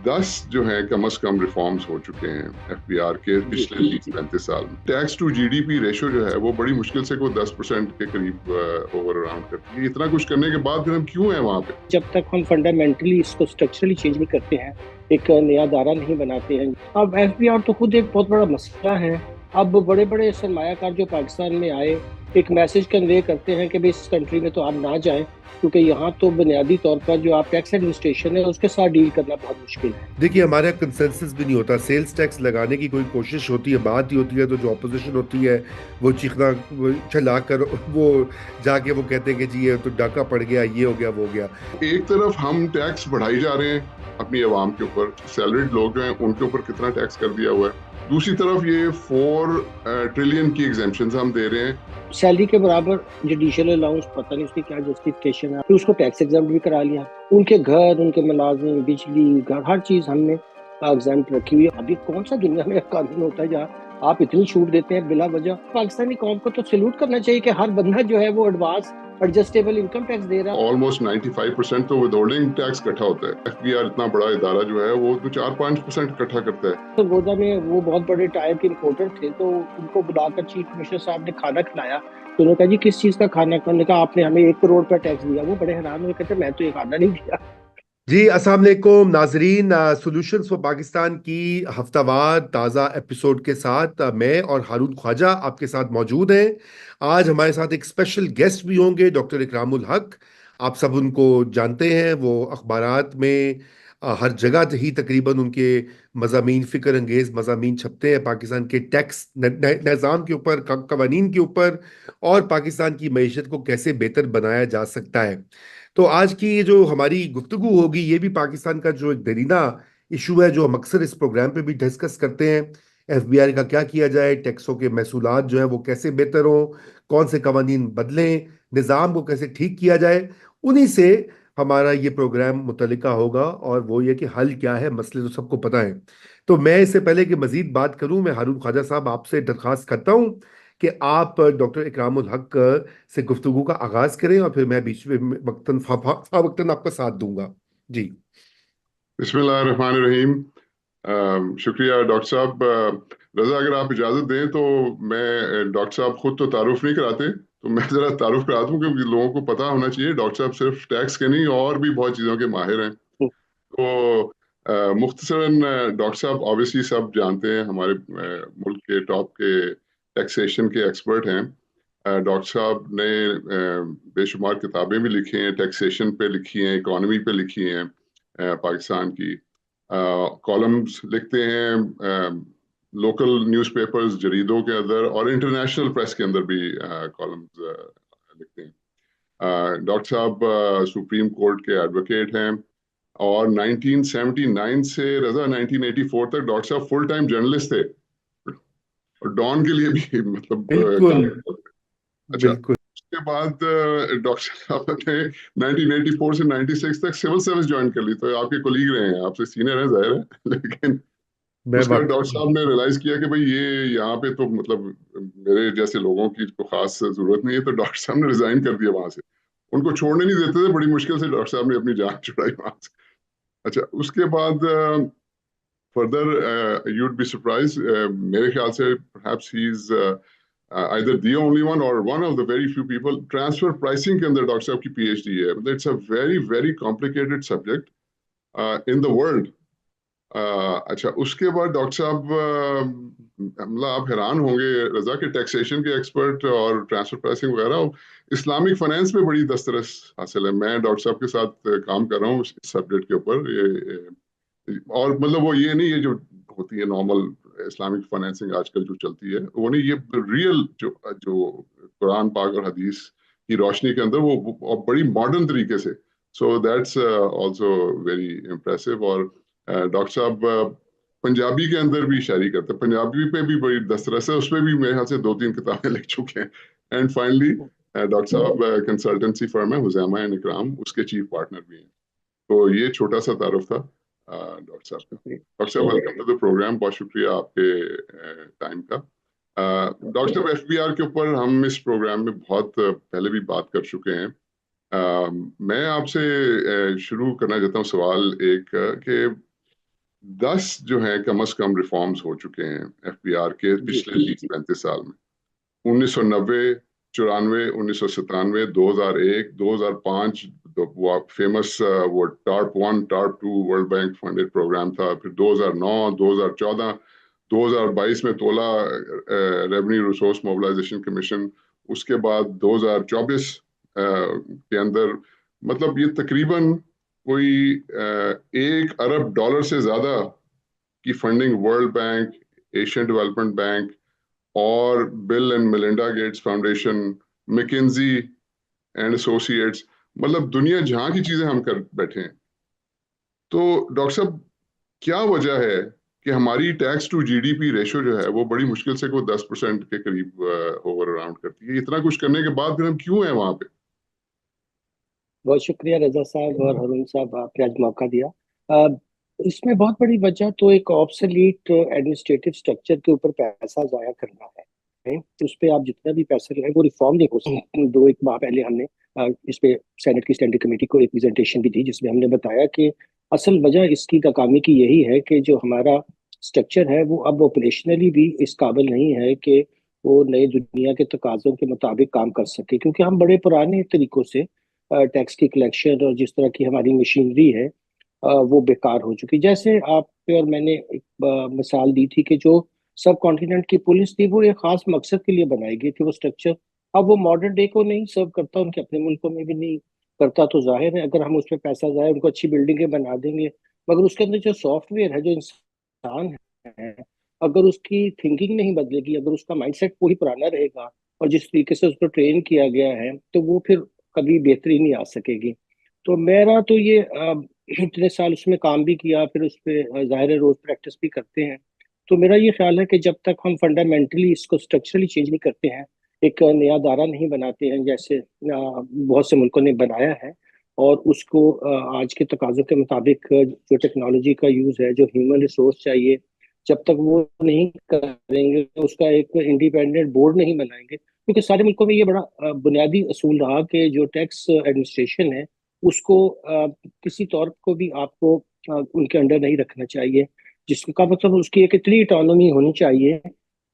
10 जो है कम से कम रिफॉर्म्स हो चुके हैं एफबीआर के जी पिछले 30-35 साल में। टैक्स टू जीडीपी रेशो जो है वो बड़ी मुश्किल से कोई 10% के करीब ओवर अराउंड करती है। इतना कुछ करने के बाद फिर हम क्यों हैं वहां पे? जब तक हम फंडामेंटली इसको स्ट्रक्चरली चेंज नहीं करते हैं, एक नया दायरा नहीं बनाते हैं। अब एफबीआर तो खुद एक बहुत बड़ा मसला है। अब बड़े बड़े सरमायाकार जो पाकिस्तान में आए एक मैसेज कन्वे करते हैं कि भाई इस कंट्री में तो आप ना जाएं, क्योंकि यहाँ तो बुनियादी तौर पर जो आप टैक्स एडमिनिस्ट्रेशन है उसके साथ डील करना बहुत मुश्किल है। देखिए, हमारे यहाँ कंसेंसस भी नहीं होता। सेल्स टैक्स लगाने की कोई कोशिश होती है, बात ही होती है, तो जो अपोजिशन होती है वो चीखना, वो चिल्ला कर, वो जाके वो कहते हैं कि जी ये तो डाका पड़ गया, ये हो गया, वो हो गया। एक तरफ हम टैक्स बढ़ाई जा रहे हैं अपनी आवाम के ऊपर, सैलरीड लोग जो हैं उनके ऊपर कितना टैक्स कर दिया हुआ है। दूसरी तरफ ये 4 ट्रिलियन की एग्जेम्पशन हम दे रहे हैं। सैलरी के बराबर जुडिशियल अलाउंस, पता नहीं उसकी क्या जस्टिफिकेशन है, फिर उसको टैक्स एग्जाम्प्ट भी करा लिया। उनके घर, उनके मुलाजिम, बिजली, घर, हर चीज हमने एग्जाम्प्ट रखी हुई है। अभी कौन सा दुनिया में कानून होता है जहाँ आप इतनी छूट देते हैं बिला वजह? पाकिस्तानी कौम को तो सैल्यूट करना चाहिए कि हर बंदा जो है वो एडवांस एडजस्टेबल इनकम टैक्स दे रहा है। ऑलमोस्ट 95% तो विदहोल्डिंग टैक्स इकट्ठा होता है। एफबीआर इतना बड़ा इदारा जो है वो तो 4-5% इकट्ठा करता है। तो गोदा में वो बहुत बड़े टायर के इंपोर्टर थे, तो उनको बुलाकर चीफ मिनिस्टर साहब ने खाना खिलाया। तो उन्होंने कहा जी किस चीज का खाना? उन्होंने कहा आपने हमें 1 करोड़ का टैक्स दिया। वो बड़े हैरान हुए, कहते मैं तो ये खाना नहीं दिया। जी, अस्सलाम वालेकुम नाजरीन। सॉल्यूशंस फॉर पाकिस्तान की हफ्तावार ताज़ा एपिसोड के साथ मैं और हारून ख्वाजा आपके साथ मौजूद हैं। आज हमारे साथ एक स्पेशल गेस्ट भी होंगे, डॉक्टर इकरामुल हक। आप सब उनको जानते हैं, वो अखबारात में हर जगह ही तकरीबन उनके मज़ामीन, फ़िक्र अंगेज़ मज़ामीन छपते हैं पाकिस्तान के टैक्स निज़ाम के ऊपर, कवानीन के ऊपर, और पाकिस्तान की मईशत को कैसे बेहतर बनाया जा सकता है। तो आज की ये जो हमारी गुफ्तगू होगी, ये भी पाकिस्तान का जो एक दरीना इशू है, जो हम अक्सर इस प्रोग्राम पे भी डिस्कस करते हैं। एफबीआई का क्या किया जाए, टैक्सों के महसूलात जो है वो कैसे बेहतर हो, कौन से कवानीन बदलें, निज़ाम को कैसे ठीक किया जाए, उन्हीं से हमारा ये प्रोग्राम मुतल्लिका होगा। और वो ये कि हल क्या है, मसले तो सबको पता है। तो मैं इससे पहले कि मजीद बात करूं, मैं हारून ख्वाजा साहब आपसे दरख्वास्त करता हूं कि आप डॉक्टर इकरामुल हक से गुफ्तगू का आगाज करें, और फिर मैं बीच में वक्तन वक्तन आपका साथ दूंगा। जी। बिस्मिल्लाहिर्रहमानिर्रहीम। शुक्रिया डॉक्टर साहब। रजा, अगर आप इजाजत दें तो मैं, डॉक्टर साहब खुद तो तारुफ नहीं कराते, तो मैं जरा तारुफ करा दूं, क्योंकि लोगों को पता होना चाहिए डॉक्टर साहब सिर्फ टैक्स के नहीं और भी बहुत चीज़ों के माहिर हैं। तो मुख्तसरन, डॉक्टर साहब ऑब्वियसली सब जानते हैं, हमारे मुल्क के टॉप के टैक्सेशन के एक्सपर्ट हैं। डॉक्टर साहब ने बेशुमार किताबें भी लिखी हैं, टैक्सेशन पे लिखी हैं, इकोनॉमी पे लिखी हैं, पाकिस्तान की। कॉलम्स लिखते हैं लोकल न्यूज़पेपर्स, जरीदों के अंदर, और इंटरनेशनल प्रेस के अंदर भी कॉलम्स लिखते हैं। डॉक्टर साहब सुप्रीम कोर्ट के एडवोकेट हैं, और 1979 से रजा 1984 तक डॉक्टर साहब फुल टाइम जर्नलिस्ट थे, और डॉन के लिए भी मतलब बिल्कुल। काम करते थे। अच्छा, बिल्कुल। उसके बाद डॉक्टर साहब ने 1984 से 96 तक सिविल सर्विस ज्वाइन कर ली। तो आपके कोलीग रहे हैं, आपसे सीनियर हैं जाहिर है, लेकिन मैं उसके बाद डॉक्टर वाकई। साहब ने रियलाइज किया कि भाई ये यहाँ पे तो मतलब मेरे जैसे लोगों की तो खास जरूरत नहीं है, तो डॉक्टर साहब ने रिजाइन कर दिया वहां से। उनको छोड़ने नहीं देते थे, बड़ी मुश्किल से डॉक्टर साहब ने अपनी जान छुड़ाई वहां से। अच्छा, उसके बाद फर्दर you'd be surprised, मेरे ख्याल से perhaps he's either the only one or one of the very few people, transfer pricing के अंदर डॉक्टर साहब की पीएचडी है। मतलब it's a very very complicated subject in the world. अच्छा, उसके बाद डॉक्टर साहब, मतलब आप हैरान होंगे रजा के टैक्सेशन के एक्सपर्ट और ट्रांसफर प्राइसिंग वगैरह, इस्लामिक फाइनेंस में बड़ी दस्तरस हासिल है। मैं डॉक्टर साहब के साथ काम कर रहा हूँ इस सब्जेक्ट के ऊपर। ये और मतलब वो ये नहीं, ये जो होती है नॉर्मल इस्लामिक फाइनेंसिंग आजकल जो चलती है वो नहीं, ये रियल जो जो कुरान पाक और हदीस की रोशनी के अंदर वो और बड़ी मॉडर्न तरीके से। So that's also very impressive. और डॉक्टर साहब पंजाबी के अंदर भी शायरी करते हैं, पंजाबी पे भी बड़ी दस्तरस है, उसमें भी मेरे ख्याल से 2-3 किताबें लिख चुके हैं। एंड फाइनली डॉक्टर साहब कंसल्टेंसी फर्म है हुजैमा एंड इकराम, उसके चीफ पार्टनर भी हैं। तो ये छोटा सा तारुफ था डॉक्टर साहब का। डॉक्टर साहब, वेलकम टू द प्रोग्राम। बहुत शुक्रिया आपके टाइम का। डॉक्टर साहब, एफबीआर के ऊपर हम इस प्रोग्राम में बहुत पहले भी बात कर चुके हैं। मैं आपसे शुरू करना चाहता हूँ सवाल एक कि 10 जो है कम से कम रिफॉर्म्स हो चुके हैं एफबीआर के जी पिछले 30-35 साल में। 1990, 94, 1997, 2001, 2005 वो फेमस वो TARP 1 TARP 2 world bank funded program था। फिर 2009, 2014, 2022 में तोला रेवेन्यू रिसोर्स मोबिलाइजेशन कमीशन, उसके बाद 2024 के अंदर, मतलब ये तकरीबन कोई $1 अरब से ज्यादा की funding World Bank, Asian Development Bank और Bill and Melinda Gates Foundation, McKinsey and Associates, मतलब दुनिया जहां की चीजें हम कर बैठे हैं। तो डॉक्टर साहब, क्या वजह है कि हमारी टैक्स टू जीडीपी रेशो जो है वो बड़ी मुश्किल से कोई 10% के करीब ओवर अराउंड करती है? इतना कुछ करने के बाद फिर हम क्यों हैं वहां पे? बहुत शुक्रिया रजा साहब और हरून साहब, आपने आज मौका दिया। अ, इसमें बहुत बड़ी वजह तो एक ऑब्सोलीट एडमिनिस्ट्रेटिव स्ट्रक्चर के ऊपर पैसा जाया करना है। तो उस पे आप जितना भी पैसा लगाए वो रिफॉर्म नहीं हो सकता। दो एक माह पहले हमने इस पे सेनेट की स्टैंडिंग कमेटी को एक प्रेजेंटेशन भी दी, जिसमें हमने बताया कि असल वजह इसकी नाकामी की यही है कि जो हमारा स्ट्रक्चर है वो अब ऑपरेशनली भी इस काबिल नहीं है कि वो नए दुनिया के तकाजों के मुताबिक काम कर सके, क्योंकि हम बड़े पुराने तरीकों से टैक्स की कलेक्शन और जिस तरह की हमारी मशीनरी है वो बेकार हो चुकी। जैसे आप पे और मैंने एक मिसाल दी थी कि जो सब कॉन्टिनेंट की पुलिस थी वो एक खास मकसद के लिए बनाई गई थी वो स्ट्रक्चर, अब वो मॉडर्न डे को नहीं सर्व करता, उनके अपने मुल्कों में भी नहीं करता। तो जाहिर है अगर हम उस पर पैसा जाए, उनको अच्छी बिल्डिंगें बना देंगे, मगर उसके अंदर जो सॉफ्टवेयर है, जो इंसान है, अगर उसकी थिंकिंग नहीं बदलेगी, अगर उसका माइंडसेट पूरी पुराना रहेगा और जिस तरीके से उसको ट्रेन किया गया है, तो वो फिर कभी बेहतरी नहीं आ सकेगी। तो मेरा तो ये इतने साल उसमें काम भी किया, फिर उस पर ज़ाहिर है रोज प्रैक्टिस भी करते हैं। तो मेरा ये ख्याल है कि जब तक हम फंडामेंटली इसको स्ट्रक्चरली चेंज नहीं करते हैं, एक नया दायरा नहीं बनाते हैं जैसे बहुत से मुल्कों ने बनाया है, और उसको आज के तकाजों के मुताबिक जो टेक्नोलॉजी का यूज़ है, जो ह्यूमन रिसोर्स चाहिए, जब तक वो नहीं करेंगे, उसका एक इंडिपेंडेंट बोर्ड नहीं बनाएंगे, क्योंकि सारे मुल्कों में ये बड़ा बुनियादी असूल रहा कि जो टैक्स एडमिनिस्ट्रेशन है उसको किसी तौर को भी आपको उनके अंडर नहीं रखना चाहिए, जिसका मतलब उसकी एक इतनी इटोनॉमी होनी चाहिए,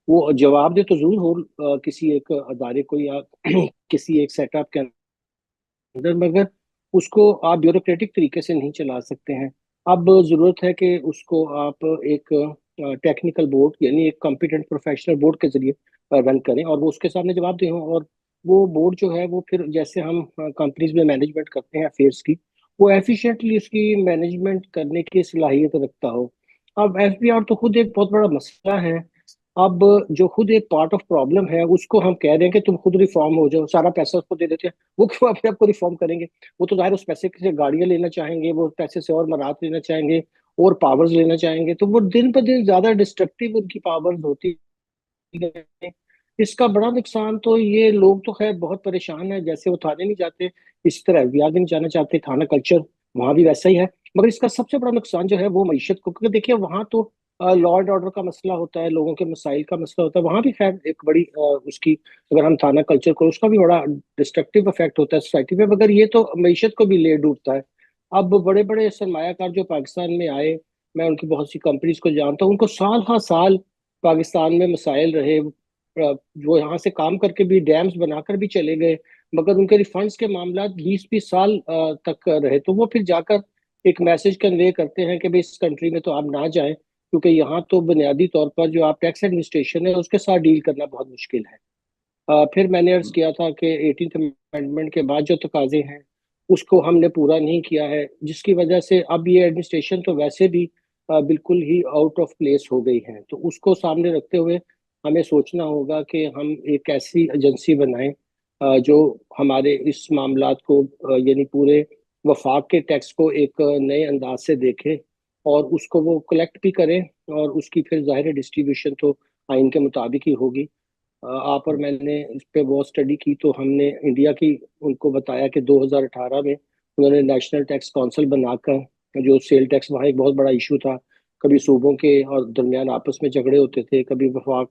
वो जवाब दे तो जरूर हो किसी एक अदारे को या किसी एक सेटअप के अंदर, मगर उसको आप ब्यूरोक्रेटिक तरीके से नहीं चला सकते हैं। अब जरूरत है कि उसको आप एक टेक्निकल बोर्ड यानी एक कॉम्पिटेंट प्रोफेशनल बोर्ड के जरिए रन करें और वो उसके सामने जवाब दे हो, और वो बोर्ड जो है वो फिर जैसे हम कंपनीज में मैनेजमेंट करते हैं अफेयर्स की, वो एफिशिएंटली उसकी मैनेजमेंट करने की सलाहियत रखता हो। अब एफबीआर तो खुद एक बहुत बड़ा मसला है। अब जो खुद एक पार्ट ऑफ प्रॉब्लम है उसको हम कह रहे हैं कि तुम खुद रिफॉर्म हो जाओ, सारा पैसा उसको दे देते हैं, वो क्यों अपने आप को रिफॉर्म करेंगे? वो तो जाहिर उस पैसे से गाड़ियां लेना चाहेंगे, वो पैसे से और मराहत लेना चाहेंगे और पावर्स लेना चाहेंगे, तो वो दिन पर दिन ज्यादा डिस्ट्रक्टिव उनकी पावर्स होती है। इसका बड़ा नुकसान तो ये लोग तो खैर बहुत परेशान है, जैसे वो थाने नहीं जाते इसी तरह एफबीआर भी नहीं जाना चाहते, थाना कल्चर वहां भी वैसा ही है। मगर इसका सबसे बड़ा नुकसान जो है वो मईशत को, क्योंकि देखिए वहां तो लॉ एंड ऑर्डर का मसला होता है, लोगों के मसाइल का मसला होता है, वहां भी खैर एक बड़ी उसकी, अगर हम थाना कल्चर को, उसका भी बड़ा डिस्ट्रक्टिव इफेक्ट होता है सोसाइटी पे, मगर ये तो मईशत को भी ले डूबता है। अब बड़े बड़े सरमायाकार जो पाकिस्तान में आए, मैं उनकी बहुत सी कंपनीज को जानता हूँ, उनको साल हाँ साल पाकिस्तान में मसाइल रहे, वो यहाँ से काम करके भी डैम्स बनाकर भी चले गए, मगर उनके रिफंड्स के मामला 20-20 साल तक रहे, तो वो फिर जाकर एक मैसेज कन्वे करते हैं कि भाई इस कंट्री में तो आप ना जाएं, क्योंकि यहाँ तो बुनियादी तौर पर जो आप टैक्स एडमिनिस्ट्रेशन है उसके साथ डील करना बहुत मुश्किल है। फिर मैंने अर्ज किया था कि 18th अमेंडमेंट के बाद जो तकाजे हैं उसको हमने पूरा नहीं किया है, जिसकी वजह से अब ये एडमिनिस्ट्रेशन तो वैसे भी बिल्कुल ही आउट ऑफ प्लेस हो गई है। तो उसको सामने रखते हुए हमें सोचना होगा कि हम एक ऐसी एजेंसी बनाएं जो हमारे इस मामलात को यानी पूरे वफाक के टैक्स को एक नए अंदाज से देखे और उसको वो कलेक्ट भी करें, और उसकी फिर ज़ाहिर डिस्ट्रीब्यूशन तो आइन के मुताबिक ही होगी। आप और मैंने इस पे बहुत स्टडी की, तो हमने इंडिया की उनको बताया कि 2018 में उन्होंने नेशनल टैक्स काउंसिल बनाकर, जो सेल टैक्स वहाँ एक बहुत बड़ा इशू था, कभी सूबों के और दरमियान आपस में झगड़े होते थे, कभी वफाक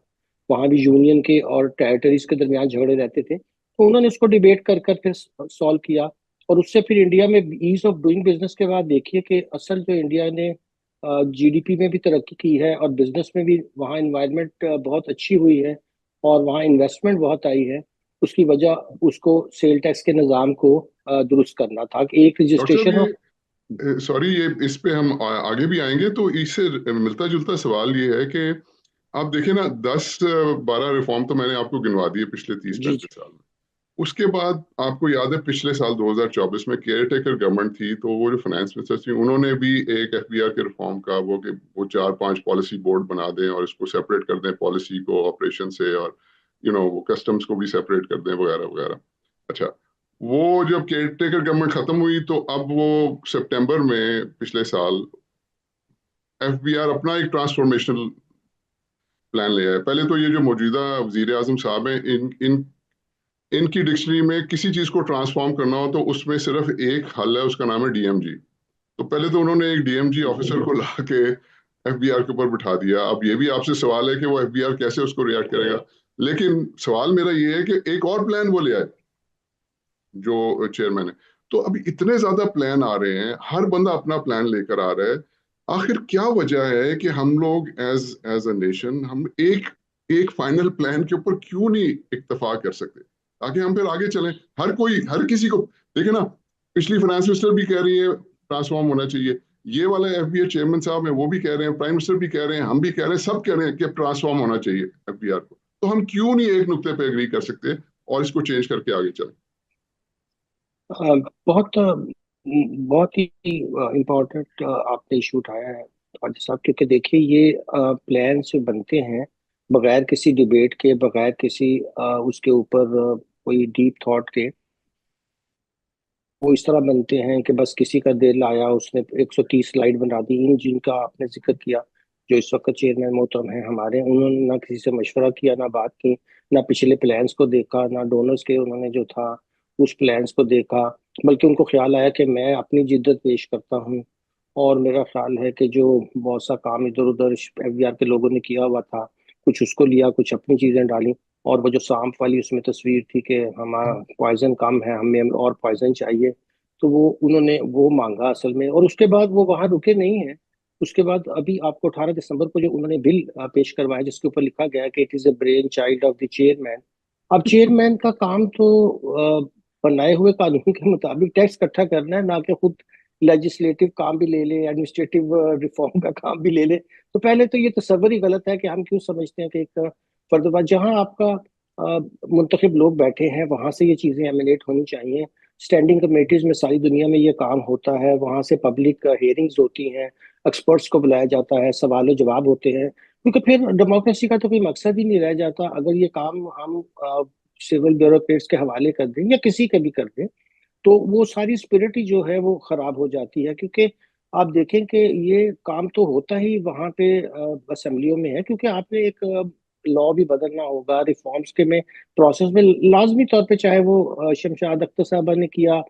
वहाँ भी यूनियन के और टेरिटरीज के दरमियान झगड़े रहते थे, तो उन्होंने उसको डिबेट कर कर फिर सॉल्व किया। और उससे फिर इंडिया में ईज ऑफ डूइंग बिजनेस के बाद देखिए कि असल जो इंडिया ने जीडीपी में भी तरक्की की है और बिजनेस में भी वहाँ इन्वायरमेंट बहुत अच्छी हुई है और वहाँ इन्वेस्टमेंट बहुत आई है। उसकी वजह उसको सेल टैक्स के निज़ाम को दुरुस्त करना था कि एक डॉक्टर साहब रजिस्ट्रेशन हो। ये सॉरी, ये इस पे हम आगे भी आएंगे, तो इससे मिलता जुलता सवाल ये है कि आप देखें ना, 10-12 रिफॉर्म तो मैंने आपको गिनवा दिए पिछले तीस जी जी। पैंतीस साल में। उसके बाद आपको याद है पिछले साल 2024 में केयर टेकर गवर्नमेंट थी, तो वो जो फाइनेंस मिनिस्टर थी उन्होंने भी एक एफबीआर के रिफॉर्म का वो कि वो 4-5 पॉलिसी बोर्ड बना दें और इसको सेपरेट कर दें पॉलिसी को ऑपरेशन से, और वो कस्टम्स को भी सेपरेट कर दें वगैरह वगैरह। अच्छा, वो जब केयर टेकर गवर्नमेंट खत्म हुई तो अब वो सितंबर में पिछले साल एफबीआर अपना एक ट्रांसफॉर्मेशनल प्लान ले आया। पहले तो ये जो मौजूदा वजीर आजम साहब हैं, इन इन इनकी डिक्शनरी में किसी चीज को ट्रांसफॉर्म करना हो तो उसमें सिर्फ एक हल है, उसका नाम है डीएमजी। तो पहले तो उन्होंने एक डीएमजी ऑफिसर को ला के एफबीआर के ऊपर बिठा दिया। अब ये भी आपसे सवाल है कि वो एफबीआर कैसे उसको रिएक्ट करेगा। लेकिन सवाल मेरा ये है कि एक और प्लान वो ले आए जो चेयरमैन है। तो अभी इतने ज्यादा प्लान आ रहे हैं, हर बंदा अपना प्लान लेकर आ रहा है। आखिर क्या वजह है कि हम लोग एज एज अ नेशन हम एक एक फाइनल प्लान के ऊपर क्यों नहीं इत्तेफाक कर सकते, ताकि हम फिर आगे चलें। हर कोई हर किसी को देखे ना, पिछली फाइनेंस मिनिस्टर भी कह रही है ट्रांसफॉर्म होना चाहिए, ये वाले एफबीआर चेयरमैन साहब हैं वो भी कह रहे हैं, प्राइम मिनिस्टर भी कह रहे हैं, हम भी कह रहे हैं, सब कह रहे हैं कि ट्रांसफॉर्म होना चाहिए एफबीआर को। तो हम क्यों नहीं एक नुक्ते पे एग्री कर सकते और इसको चेंज करके आगे चलें। बहुत बहुत ही इम्पोर्टेंट आपने इशू उठाया है हाजी साहब, क्योंकि देखिए ये प्लान जो बनते हैं बगैर किसी डिबेट के, बगैर किसी उसके ऊपर कोई डीप थॉट के, वो इस तरह बनते हैं कि बस किसी का दिल आया उसने 130 स्लाइड बना दी। इन जिनका आपने जिक्र किया जो इस वक्त चेयरमैन मोहतरम है हमारे, उन्होंने ना किसी से मशवरा किया, ना बात की, ना पिछले प्लान्स को देखा, ना डोनर्स के उन्होंने जो था उस प्लान्स को देखा। बल्कि उनको ख्याल आया कि मैं अपनी जिद्दत पेश करता हूँ और मेरा ख्याल है कि जो बहुत सा काम इधर उधर एफबीआर के लोगों ने किया हुआ था, कुछ उसको लिया, कुछ अपनी चीजें डाली। और वो जो सांप वाली उसमें तस्वीर थी कि हमारा पॉइजन कम है, हमें और पॉइजन चाहिए, तो वो उन्होंने वो मांगा असल में। और उसके बाद वो वहां रुके नहीं है। उसके बाद अभी आपको 18 दिसंबर को जो उन्होंने बिल पेश करवाया जिसके ऊपर लिखा गया है कि it is a brain child of the chairman. अब चेयरमैन का काम तो बनाए हुए कानून के मुताबिक टैक्स इकट्ठा करना है, ना कि खुद लेजिस्लेटिव काम भी ले ले, एडमिनिस्ट्रेटिव रिफॉर्म का काम भी ले ले। तो पहले तो ये तस्वर ही गलत है कि हम क्यों समझते हैं कि एक फर्दबाद जहां आपका मुंतखब लोग बैठे हैं वहां से ये चीजें एमिनेट होनी चाहिए। स्टैंडिंग कमेटीज में सारी दुनिया में ये काम होता है, वहां से पब्लिक हियरिंग्स होती हैं, एक्सपर्ट्स को बुलाया जाता है, सवाल जवाब होते हैं। क्योंकि फिर डेमोक्रेसी का तो कोई मकसद ही नहीं रह जाता अगर ये काम हम सिविल ब्यूरोक्रेट्स के हवाले कर दें या किसी के भी कर दें। तो वो सारी स्पिरिट ही जो है वो खराब हो जाती है। क्योंकि आप देखें कि ये काम तो होता ही वहां पे असेंबलियों में है, क्योंकि आपने एक लॉ भी बदलना होगा रिफॉर्म्स के में प्रोसेस में लाजमी तौर पे, चाहे वो शमशाद अख्तर साहबा ने किया।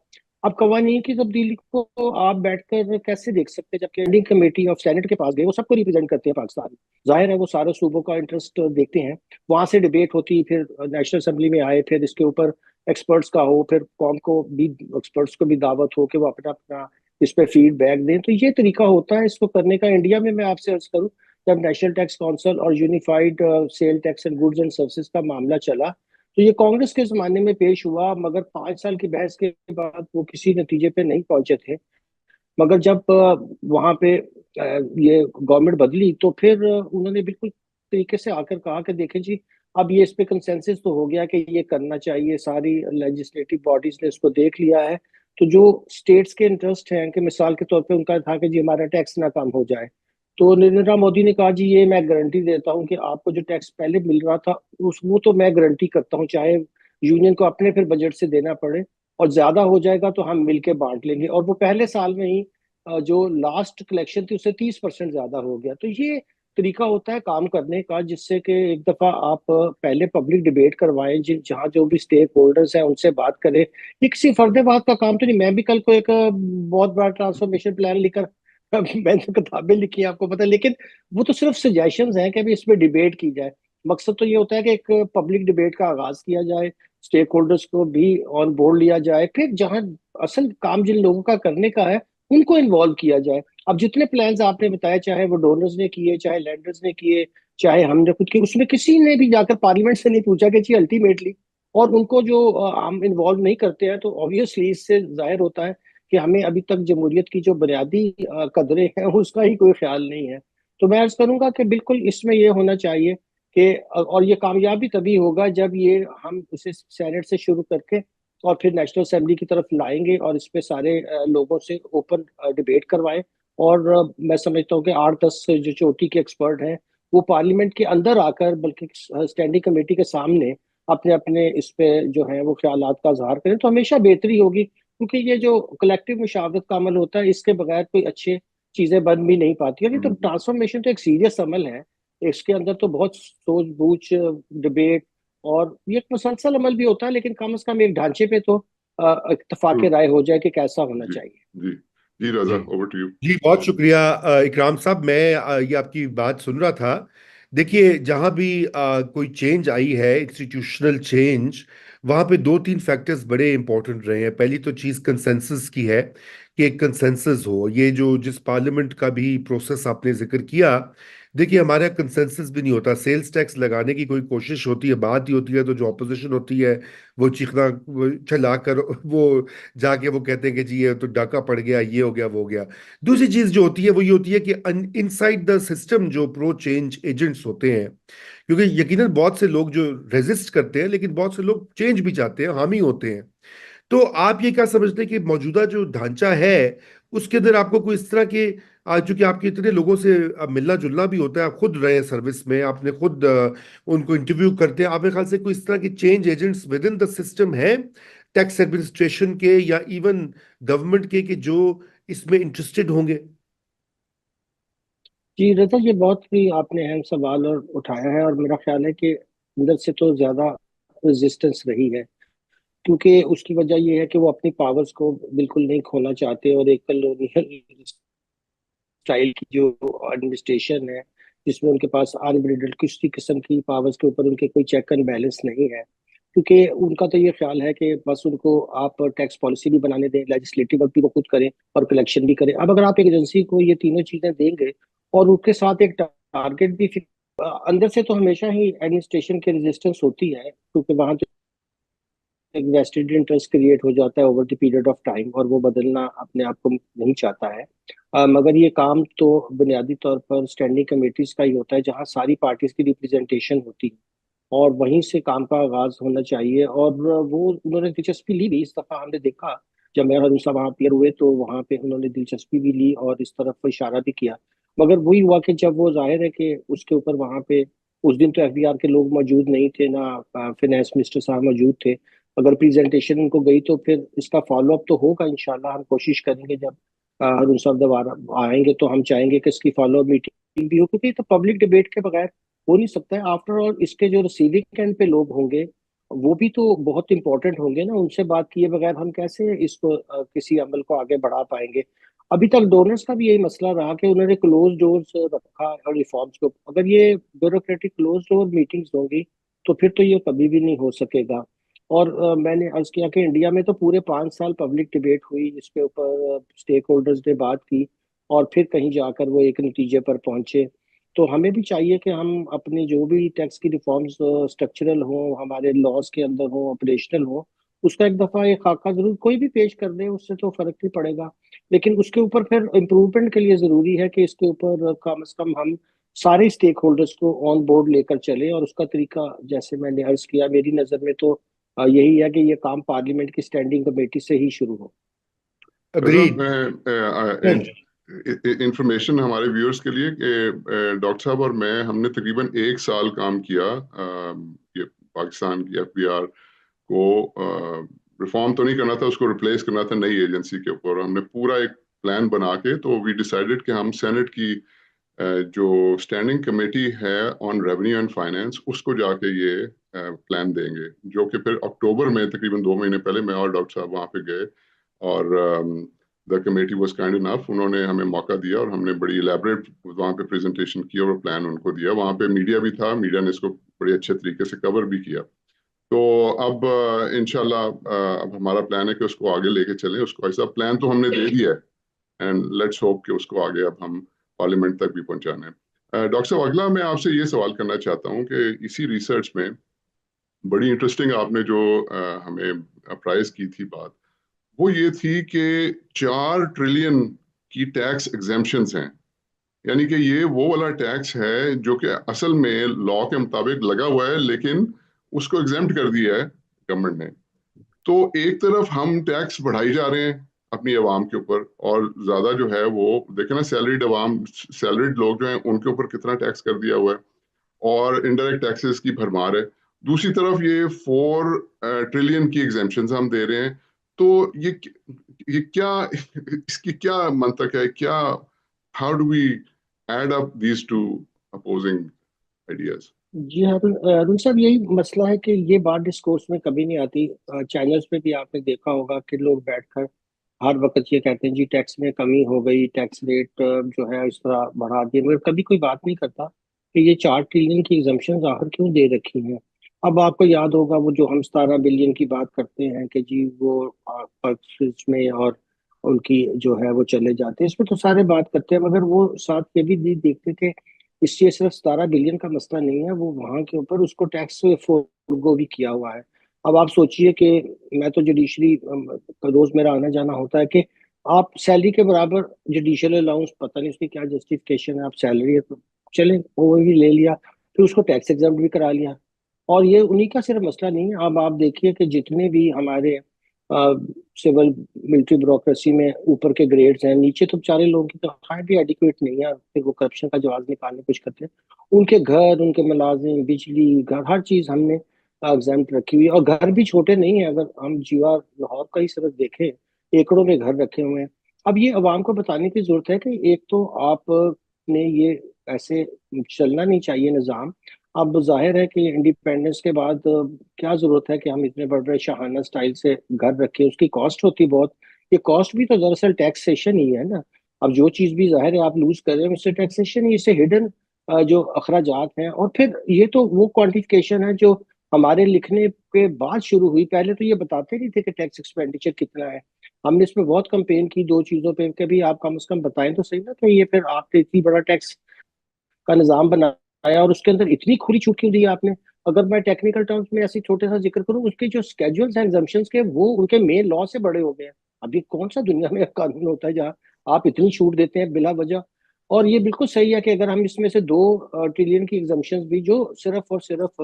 अब कवानीन की तब्दीली को आप बैठकर कैसे देख सकते हैं, जबकि स्टैंडिंग कमेटी ऑफ सेनेट के पास गए, वो सबको रिप्रेजेंट करते हैं पाकिस्तान, जाहिर है वो सारे सूबों का इंटरेस्ट देखते हैं। वहां से डिबेट होती, फिर नेशनल असेंबली में आए, फिर इसके ऊपर एक्सपर्ट्स का हो, फिर कौम को भी एक्सपर्ट्स को भी दावत हो कि वो अपना अपना इस पे फीडबैक दें। तो ये तरीका होता है इसको करने का। इंडिया में मैं आपसे अर्ज करूं, जब नेशनल टैक्स काउंसिल और unified sale tax and goods and services का मामला चला तो ये कांग्रेस के जमाने में पेश हुआ, मगर 5 साल की बहस के बाद वो किसी नतीजे पे नहीं पहुंचे थे। मगर जब वहां पे ये गवर्नमेंट बदली तो फिर उन्होंने बिल्कुल तरीके से आकर कहा कि देखें जी, अब ये इस पे कंसेंसस तो हो गया कि ये करना चाहिए, सारी लेजिस्लेटिव बॉडीज ने इसको देख लिया है। तो जो स्टेट्स के इंटरेस्ट हैं कि मिसाल के तौर पे उनका था कि जी हमारा टैक्स ना कम हो जाए, तो नरेंद्र मोदी ने कहा जी ये मैं गारंटी देता हूँ कि आपको जो टैक्स पहले मिल रहा था उस वो तो मैं गारंटी करता हूँ, चाहे यूनियन को अपने फिर बजट से देना पड़े, और ज्यादा हो जाएगा तो हम मिलके बांट लेंगे। और वो पहले साल में ही जो लास्ट कलेक्शन थी उससे 30% ज्यादा हो गया। तो ये तरीका होता है काम करने का, जिससे कि एक दफा आप पहले पब्लिक डिबेट करवाएं, जिन जहाँ जो भी स्टेक होल्डर्स हैं उनसे बात करें। ये किसी फर्देबाद का काम तो नहीं। मैं भी कल को एक बहुत बड़ा ट्रांसफॉर्मेशन प्लान लेकर मैंने तो किताबें लिखी हैं आपको पता है, लेकिन वो तो सिर्फ सजेशंस हैं कि अभी इस पे डिबेट की जाए। मकसद तो ये होता है कि एक पब्लिक डिबेट का आगाज किया जाए, स्टेक होल्डर्स को भी ऑन बोर्ड लिया जाए, फिर जहां असल काम जिन लोगों का करने का है उनको इन्वॉल्व किया जाए। अब जितने प्लान्स आपने बताया, चाहे वो डोनर्स ने किए, चाहे लैंडर्स ने किए, चाहे हमने खुद किए, उसमें किसी ने भी जाकर पार्लियामेंट से नहीं पूछा कि जी अल्टीमेटली, और उनको जो हम इन्वॉल्व नहीं करते हैं, तो ऑब्वियसली इससे जाहिर होता है कि हमें अभी तक जमहूरियत की जो बुनियादी कदरें हैं उसका ही कोई ख्याल नहीं है। तो मैं अर्ज करूंगा कि बिल्कुल इसमें ये होना चाहिए कि और ये कामयाबी तभी होगा जब ये हम इसे सेनेट से शुरू करके और फिर नेशनल असेंबली की तरफ लाएंगे और इस पे सारे लोगों से ओपन डिबेट करवाएं। और मैं समझता हूँ कि 8-10 जो चोटी के एक्सपर्ट हैं वो पार्लियामेंट के अंदर आकर, बल्कि स्टैंडिंग कमेटी के सामने अपने अपने इस पे जो है वो ख्यालात का इजहार करें, तो हमेशा बेहतरी होगी। क्योंकि ये जो कलेक्टिव मुशावरत का अमल होता है, इसके बगैर कोई अच्छी चीजें बन भी नहीं पाती। और ये तो हम्म, ट्रांसफॉर्मेशन तो एक सीरियस अमल है, इसके अंदर तो बहुत सोच बूझ, डिबेट, और ये एक मुसलसल अमल भी होता है, लेकिन कम से कम एक ढांचे पे तो इत्तेफाक हम्म, राय हो जाए कि कैसा होना जी चाहिए। जी जी, राजा, जी ओवर टू यू। जी, बहुत शुक्रिया इकराम साहब। मैं ये आपकी बात सुन रहा था। देखिए, जहां भी कोई चेंज आई है, इंस्टीट्यूशनल चेंज, वहां पे दो तीन फैक्टर्स बड़े इंपॉर्टेंट रहे हैं। पहली तो चीज कंसेंसस की है कि एक कंसेंसस हो। ये जो जिस पार्लियामेंट का भी प्रोसेस आपने जिक्र किया, देखिए हमारा कंसेंसस भी नहीं होता। सेल्स टैक्स लगाने की कोई कोशिश होती है, बात ही होती है, तो जो ऑपोजिशन होती है वो चीखना, वो चला कर वो जाके वो कहते हैं कि जी ये तो डाका पड़ गया, ये हो गया, वो हो गया। दूसरी चीज जो होती है वो ये होती है कि इनसाइड द सिस्टम जो प्रो चेंज एजेंट्स होते हैं, क्योंकि यकीनन बहुत से लोग जो रेजिस्ट करते हैं, लेकिन बहुत से लोग चेंज भी चाहते हैं, हामी होते हैं। तो आप ये क्या समझते हैं कि मौजूदा जो ढांचा है उसके अंदर आपको कोई इस तरह के, आज चूंकि आपके इतने लोगों से मिलना जुलना भी होता है, आप खुद रहे हैं सर्विस में, आपने खुद उनको इंटरव्यू करते हैं, आपके ख्याल से कोई इस तरह के change agents with in the system है, टैक्स एडमिनिस्ट्रेशन के या इवन गवर्नमेंट के, कि जो इसमें इंटरेस्टेड होंगे? जी रजा, ये बहुत ही आपने अहम सवाल और उठाया है, और मेरा ख्याल है कि अंदर से तो ज्यादा रेजिस्टेंस रही है। क्योंकि उसकी वजह ये है कि वो अपनी पावर्स को बिल्कुल नहीं खोना चाहते, और एक कॉलोनियल स्टाइल की जो एडमिनिस्ट्रेशन है, जिसमें उनके पास अनब्रिडल्ड किसी किस्म की पावर्स के ऊपर उनके कोई चेक एंड बैलेंस नहीं है। क्योंकि उनका तो ये ख्याल है कि बस उनको आप टैक्स पॉलिसी भी बनाने दें, लेजिस्लेटिव वर्क भी वो खुद करें और कलेक्शन भी करें। अब अगर आप एक एजेंसी को ये तीनों चीजें देंगे और उसके साथ एक टारगेट भी अंदर से, तो हमेशा ही एडमिनिस्ट्रेशन की रेजिस्टेंस होती है, क्योंकि वहां एक वेस्टेड इंटरेस्ट क्रिएट हो जाता है over the period of time, और वो बदलना अपने आप को नहीं चाहता है। मगर ये काम तो बुनियादी तौर पर स्टैंडिंग कमेटीज का ही होता है, जहाँ सारी पार्टीज की रिप्रेजेंटेशन होती है, और वहीं से काम का आगाज होना चाहिए। और वो उन्होंने दिलचस्पी ली भी, इस दफा हमने देखा जब मेयर हरून साहब वहाँ अपीयर हुए, तो वहाँ पे उन्होंने दिलचस्पी भी ली और इस तरफ इशारा भी किया। मगर वही हुआ कि जब वो जाहिर है कि उसके ऊपर वहाँ पे उस दिन तो एफबीआर के लोग मौजूद नहीं थे, ना फिनेंस मिनिस्टर साहब मौजूद थे। अगर प्रेजेंटेशन उनको गई तो फिर इसका फॉलो अप तो होगा इंशाल्लाह। हम कोशिश करेंगे जब हरून साहब दोबारा आएंगे तो हम चाहेंगे कि इसकी फॉलो अप मीटिंग भी हो, क्योंकि तो पब्लिक डिबेट के बगैर हो नहीं सकता है। आफ्टर ऑल इसके जो रिसीविंग एंड पे लोग होंगे वो भी तो बहुत इंपॉर्टेंट होंगे ना, उनसे बात किए बगैर हम कैसे इसको किसी अमल को आगे बढ़ा पाएंगे। अभी तक डोनर्स का भी यही मसला रहा कि उन्होंने क्लोज डोर्स रखा और रिफॉर्म्स को। अगर ये ब्यूरोक्रेटिक क्लोज डोर मीटिंग्स होंगी तो फिर तो ये कभी भी नहीं हो सकेगा। और मैंने अर्ज किया कि इंडिया में तो पूरे 5 साल पब्लिक डिबेट हुई, जिसके ऊपर स्टेक होल्डर्स ने बात की, और फिर कहीं जाकर वो एक नतीजे पर पहुंचे। तो हमें भी चाहिए कि हम अपने जो भी टैक्स की रिफॉर्म्स स्ट्रक्चरल हो, हमारे लॉज के अंदर हो, ऑपरेशनल हो, उसका एक दफा एक खाका जरूर कोई भी पेश कर दे, उससे तो फर्क नहीं पड़ेगा। लेकिन उसके ऊपर फिर इम्प्रूवमेंट के लिए जरूरी है कि इसके ऊपर कम से कम हम सारे स्टेक होल्डर्स को ऑन बोर्ड लेकर चले। और उसका तरीका, जैसे मैंने अर्ज किया, मेरी नजर में तो यही है कि ये काम पार्लियामेंट की स्टैंडिंग कमेटी से ही शुरू हो। रजा, अग्रीड। मैं इंफॉर्मेशन हमारे व्यूअर्स के लिए कि डॉक्टर साहब और मैं, हमने तकरीबन 1 साल काम किया ये पाकिस्तान की एफबीआर को रिफॉर्म तो नहीं करना था, उसको रिप्लेस करना था नई एजेंसी के ऊपर। हमने पूरा एक प्लान बना के, तो वी डिसाइडेड कि हम सेनेट की जो स्टैंडिंग कमेटी है ऑन रेवेन्यू एंड फाइनेंस, उसको जाके ये प्लान देंगे, जो कि फिर अक्टूबर में तकरीबन 2 महीने पहले मैं और डॉक्टर साहब वहाँ पे गए। और the committee was kind enough, उन्होंने हमें मौका दिया और हमने बड़ी इलेबरेट वहाँ पे प्रेजेंटेशन की और प्लान उनको दिया। वहाँ पे मीडिया भी था, मीडिया ने इसको बड़े अच्छे तरीके से कवर भी किया। तो अब इंशाल्लाह अब हमारा प्लान है कि उसको आगे लेके चलें। उसको ऐसा प्लान तो हमने दे दिया है, एंड लेट्स होप कि उसको आगे अब हम पार्लियामेंट तक भी पहुंचाने। डॉक्टर साहब, अगला मैं आपसे ये सवाल करना चाहता हूँ कि इसी रिसर्च में बड़ी इंटरेस्टिंग आपने जो हमें अप्राइज की थी बात, वो ये थी कि 4 ट्रिलियन की टैक्स एग्जेम्पशंस हैं। यानी कि ये वो वाला टैक्स है जो कि असल में लॉ के मुताबिक लगा हुआ है, लेकिन उसको एग्जेम्प्ट कर दिया है गवर्नमेंट ने। तो एक तरफ हम टैक्स बढ़ाई जा रहे हैं अपनी आवाम के ऊपर, और ज्यादा जो है वो देखे ना, सैलरीड आवाम, सैलरीड लोग जो हैं उनके ऊपर कितना टैक्स कर दिया हुआ है, और इनडायरेक्ट टैक्सेस की भरमार है। दूसरी तरफ ये 4 ट्रिलियन की एग्जेम्पशन हम दे रहे हैं। तो ये क्या इसकी क्या मंतक है, क्या, how do we add up these two opposing ideas? जी अरुण साहब, यही मसला है कि ये बात डिस्कोर्स में कभी नहीं आती। चैनल्स पे भी आपने देखा होगा कि लोग बैठकर हर वक्त ये कहते हैं जी टैक्स में कमी हो गई, टैक्स रेट जो है इस तरह बढ़ा दिए, मगर कभी कोई बात नहीं करता कि ये 4 ट्रिलियन की एग्जम्पशन आखिर क्यों दे रखी हैं। अब आपको याद होगा वो जो हम 17 बिलियन की बात करते हैं कि जी वो पर्स में और उनकी जो है वो चले जाते हैं, इसमें तो सारे बात करते हैं, मगर वो साथ ये भी देखते थे इससे सिर्फ 17 बिलियन का मसला नहीं है, वो वहां के ऊपर उसको टैक्स फोरगो भी किया हुआ है। अब आप सोचिए कि मैं तो जुडिशरी रोज मेरा आना जाना होता है कि आप सैलरी के बराबर जुडिशियल अलाउंस, पता नहीं उसकी क्या जस्टिफिकेशन है, आप सैलरी है तो चले वो भी ले लिया, फिर उसको टैक्स एग्जाम्प्ट भी करा लिया। और ये उन्हीं का सिर्फ मसला नहीं है। अब आप देखिए कि जितने भी हमारे सिविल मिलिट्री ब्यूरोक्रेसी में ऊपर के ग्रेड्स हैं, नीचे तो बेचारे लोगों की तनख्वाहें भी एडिक्वेट नहीं है, फिर वो करप्शन का जवाब निकालने की कोशिश करते हैं। उनके घर, उनके मुलाजिम, बिजली, घर, हर चीज हमने एग्जाम्प्ट रखी हुई है। और घर भी छोटे नहीं है, अगर हम जीवा लाहौर का ही सिर्फ देखें, एकड़ों में घर रखे हुए हैं। अब ये अवाम को बताने की जरूरत है कि एक तो आप ने ये ऐसे चलना नहीं चाहिए निज़ाम। अब जाहिर है कि इंडिपेंडेंस के बाद क्या जरूरत है कि हम इतने बड़े बड़े शाहाना स्टाइल से घर रखें, उसकी कॉस्ट होती बहुत। ये कॉस्ट भी तो दरअसल टैक्सेशन ही है ना। अब जो चीज भी जाहिर है आप लूज कर रहे हैं उससे टैक्सेशन ही, इससे हिडन जो अखराजात हैं। और फिर ये तो वो क्वांटिफिकेशन है जो हमारे लिखने के बाद शुरू हुई, पहले तो ये बताते नहीं थे कि टैक्स एक्सपेंडिचर कितना है। हमने इसमें बहुत कंपेन की दो चीजों पे कि भी आप कम से कम बताएं तो सही ना कि ये फिर आपने इतनी बड़ा टैक्स का निजाम बनाया और उसके अंदर इतनी खुली छूट क्यों दी आपने। अगर मैं टेक्निकल टर्म्स में ऐसी छोटे सा जिक्र करूं, उसके जो स्केड्यूल्स हैं एग्जाम्पशंस के, वो उनके मेन लॉ से बड़े हो गए हैं। अभी कौन सा दुनिया में कानून होता है जहाँ आप इतनी छूट देते हैं बिला वजह। और ये बिल्कुल सही है कि अगर हम इसमें से 2 ट्रिलियन की एग्जाम्पशंस भी जो सिर्फ और सिर्फ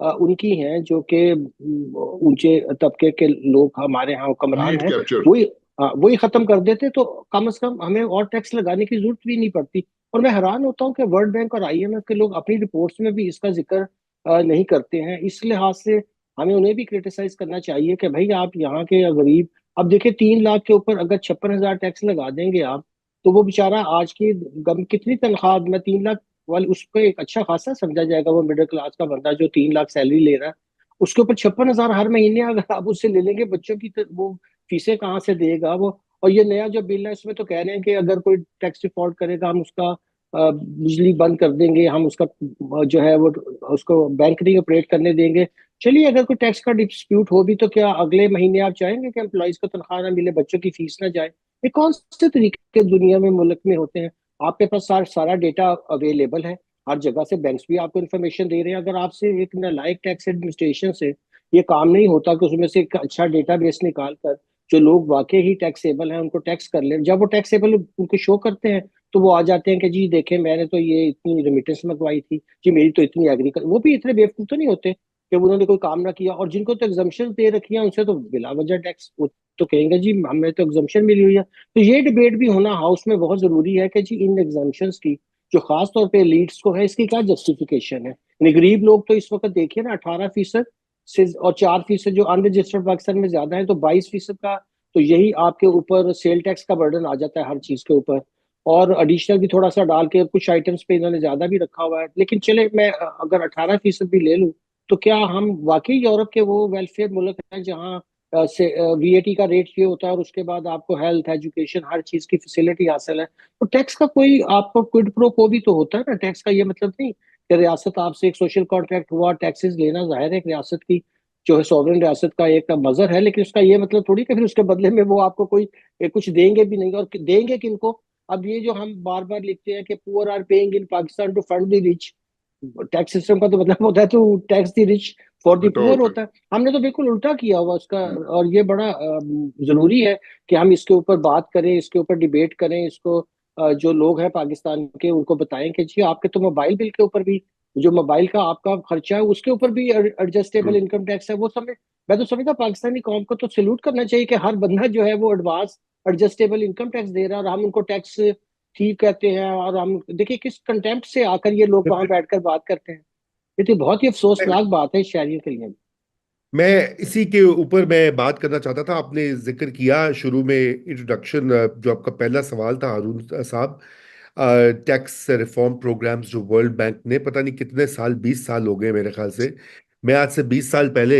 उनकी हैं जो कि ऊंचे तबके के लोग हमारे यहाँ हुक्मरान लीड हैं, कैप्चर। वही वही खत्म कर देते तो कम से कम हमें और टैक्स लगाने की जरूरत भी नहीं पड़ती। और मैं हैरान होता हूँ कि वर्ल्ड बैंक और आईएमएफ के लोग अपनी रिपोर्ट्स में भी इसका जिक्र नहीं करते हैं। इस लिहाज से हमें उन्हें भी क्रिटिसाइज करना चाहिए कि भाई आप यहाँ के गरीब, अब देखिए 3 लाख के ऊपर अगर 56,000 टैक्स लगा देंगे आप, तो वो बेचारा आज की गम कितनी तनख्वाह में 3 लाख वाले उसको एक अच्छा खासा समझा जाएगा, वो मिडिल क्लास का बंदा जो 3 लाख सैलरी ले रहा है, उसके ऊपर 56,000 हर महीने अगर आप उससे ले लेंगे, बच्चों की तो वो फीसें कहाँ से देगा वो। और ये नया जो बिल है इसमें तो कह रहे हैं कि अगर कोई टैक्स डिफॉल्ट करेगा हम उसका बिजली बंद कर देंगे, हम उसका जो है वो उसको बैंक नहीं ऑपरेट करने देंगे। चलिए अगर कोई टैक्स का डिस्प्यूट हो भी तो क्या अगले महीने आप चाहेंगे कि एम्प्लॉइज को तनख्वाह ना मिले, बच्चों की फीस ना जाए? ये कौन से तरीके दुनिया में मुल्क में होते हैं? आपके पास सारा डेटा अवेलेबल है हर जगह से, बैंक्स भी आपको इन्फॉर्मेशन दे रहे हैं। अगर आपसे एक नालायक टैक्स एडमिनिस्ट्रेशन से ये काम नहीं होता कि उसमें से एक अच्छा डेटा बेस निकाल कर जो लोग वाकई ही टैक्सेबल हैं उनको टैक्स कर ले, जब वो टैक्सेबल उनको शो करते हैं तो वो आ जाते हैं कि जी देखें मैंने तो ये इतनी रेमिटेंस मंगवाई थी, जी मेरी तो इतनी एग्रीकल्चर। वो भी इतने बेवकूफ तो नहीं होते कि उन्होंने कोई काम ना किया, और जिनको तो एग्जाम्पशन दे रखी है उनसे तो बिला वजह टैक्स, वो तो कहेंगे जी हमें तो एग्जाम्पशन मिली हुई है। तो ये डिबेट भी होना हाउस में बहुत जरूरी है कि जी इन एग्जाम्पशन की जो खास तौर पे लीड्स को है इसकी क्या जस्टिफिकेशन है। यानी गरीब लोग तो इस वक्त देखिए ना 18% से और 4% जो अनरजिस्टर्ड पाकिस्तान में ज्यादा है, तो 22% का तो यही आपके ऊपर सेल टैक्स का बर्डन आ जाता है हर चीज के ऊपर। और एडिशनल भी थोड़ा सा डाल के कुछ आइटम्स पे इन्होंने ज्यादा भी रखा हुआ है। लेकिन चले मैं अगर 18% भी ले लूं, तो क्या हम वाकई यूरोप के वो वेलफेयर मुल्क हैं जहाँ से वीएटी का रेट ये होता है और उसके बाद आपको हेल्थ, एजुकेशन, हर चीज की फैसिलिटी हासिल है? तो टैक्स का कोई आपको क्विड प्रो को भी तो होता है ना। टैक्स का ये मतलब नहीं कि रियासत आपसे एक सोशल कॉन्ट्रैक्ट हुआ टैक्सेस लेना, जाहिर है एक रियासत की जो है सॉवरेन रियासत का एक मजहर है, लेकिन उसका ये मतलब थोड़ी कि फिर उसके बदले में वो आपको कोई कुछ देंगे भी नहीं, और देंगे किनको। अब ये जो हम बार बार लिखते हैं कि poor are paying in Pakistan to fund the rich, tax system का तो मतलब होता है to tax the rich for the उल्टा पुअर होता है। होता है। हमने तो बिल्कुल उल्टा किया हुआ उसका। और ये बड़ा जरूरी है कि हम इसके ऊपर बात करें, इसके ऊपर डिबेट करें, इसको जो लोग हैं पाकिस्तान के उनको बताएं कि जी आपके तो मोबाइल बिल के ऊपर भी, जो मोबाइल का आपका खर्चा है उसके ऊपर भी एडजस्टेबल इनकम टैक्स है। वो समझ, मैं तो समझता पाकिस्तानी कौम को तो सैल्यूट करना चाहिए कि हर बंदा जो है वो एडवांस एडजस्टेबल इनकम टैक्स दे रहा है, और हम उनको टैक्स ठीक कहते हैं। और हम देखिए किस कंटेम्प्ट से आकर ये लोग वहां बैठकर बात करते हैं। ये तो बहुत ही अफसोसनाक बात है शहरियों के लिए। मैं इसी के ऊपर मैं बात करना चाहता था। आपने जिक्र किया शुरू में इंट्रोडक्शन, जो आपका पहला सवाल था हारून साहब, टैक्स रिफॉर्म प्रोग्राम्स जो वर्ल्ड बैंक ने पता नहीं कितने साल, 20 साल हो गए मेरे ख्याल से। मैं आज से 20 साल पहले